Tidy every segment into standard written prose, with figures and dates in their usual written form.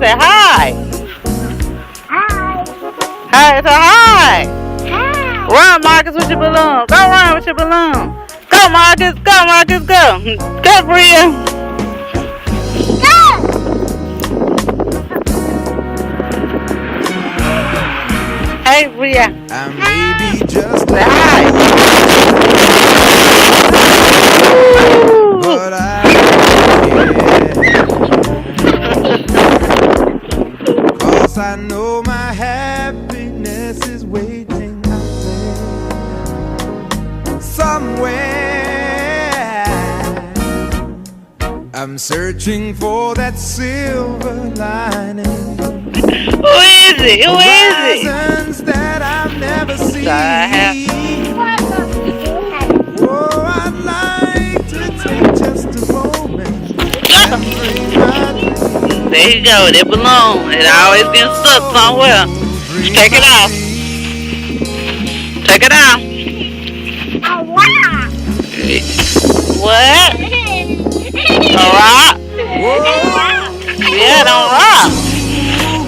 say hi. Hi. Hi, say hi. Hi. Run, Marcus, with your balloon. Go run with your balloon. Go, Marcus. Go, Marcus. Go. Go, Bria. Go. Hey, Bria. I may be just Say hi. but I care. 'Cause I know my happiness is waiting out there somewhere. I'm searching for that silver lining. Who is it? Who is it? Horizons that I've never seen. Oh, I'd like to take just a moment and dream my dream. There you go. That balloon. It always gets stuck somewhere. Dream Take it my off. dream. Take it out. A rock. What? A rock? Whoa, Yeah, don't rock.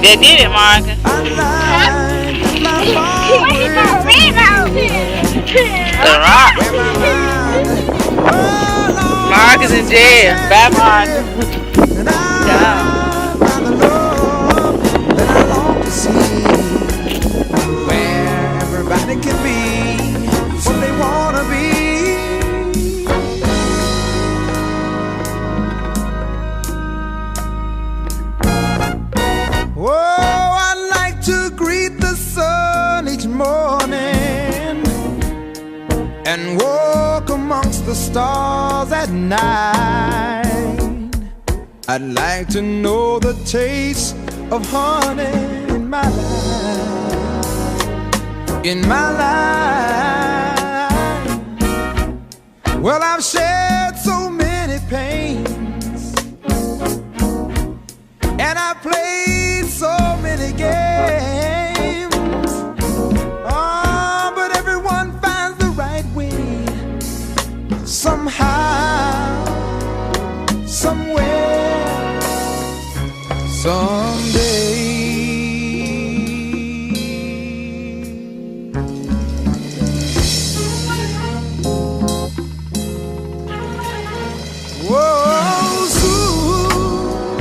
Get it, Marcus. I'd like to fly What is a forward rainbow? The rock. where my mind alone Marcus in jail. Bye, Marcus. and I Yeah. find the love that I long to see, where everybody can be what they wanna be. Oh, I'd like to greet the sun each morning and walk amongst the stars at night. I'd like to know the taste of honey in my life, in my life. Well, I've shared so many pains, and I've played so many games. Oh, but everyone finds the right way somehow, somewhere, someday. Whoa, soon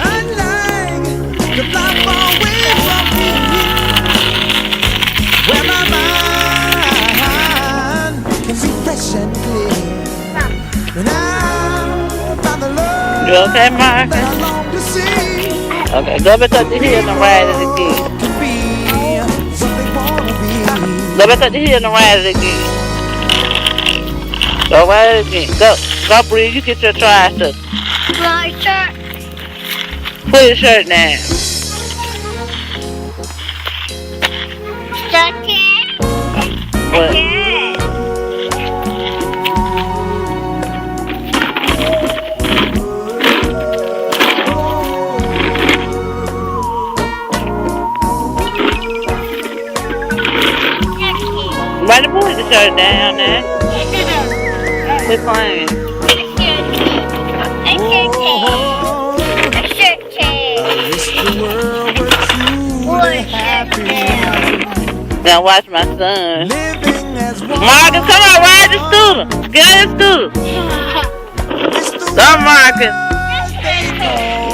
I'd like to fly far away from here, where my mind can see fresh and clear, and I found the love You okay, that Marcus? I long to see. Okay, go back up the hill and ride it again. Can be what they wanna be. Go back up the hill and ride it again. Go ride it again. Go. Go, Bree. You get your tricycle. My shirt. Put your shirt down. Jacket. What? Why the put the shirt down there? Quit playing. Now watch my son. Living as one. Marcus, come on, ride the scooter. Get on the scooter. Go, Marcus.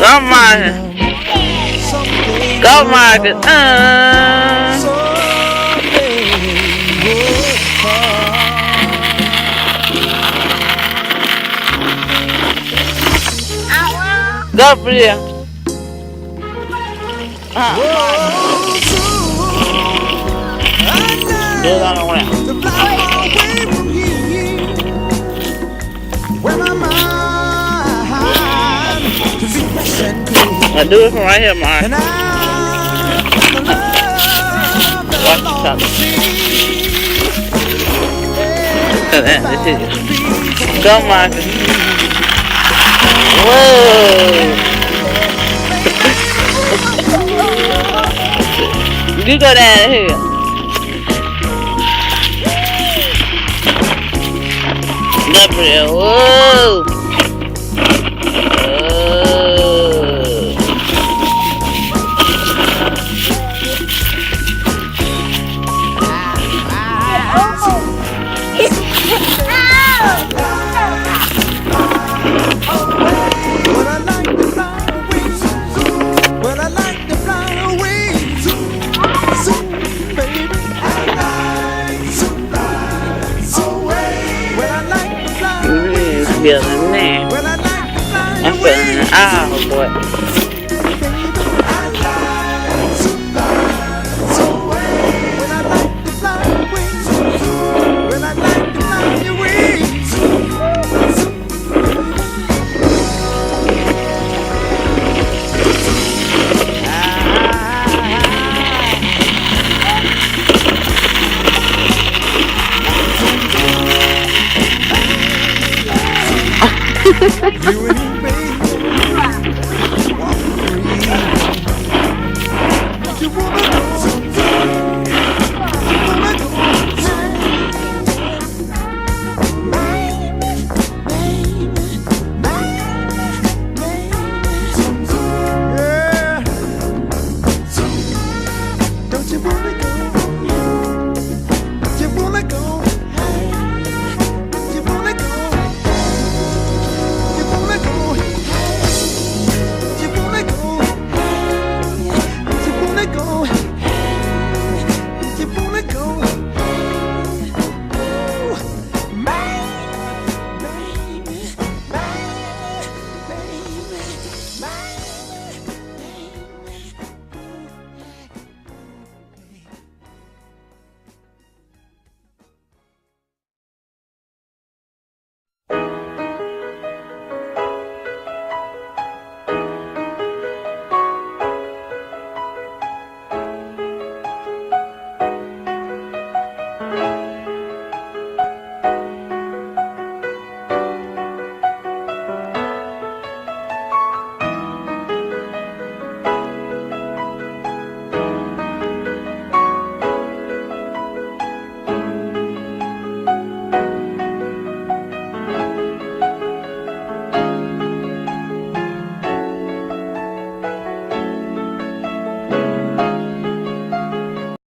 Go, Marcus. Go, Marcus. Go, Bria. Do it on the ground. Now do it from right here, Mark. Watch the top. This is go, Marcus. Whoa. You go down here. Gabriel, whoa. feeling that. Well, I like to fly I'm feeling it all, boy. I like to fly away. Well, I like to fly away. Well, I like to fly away. You and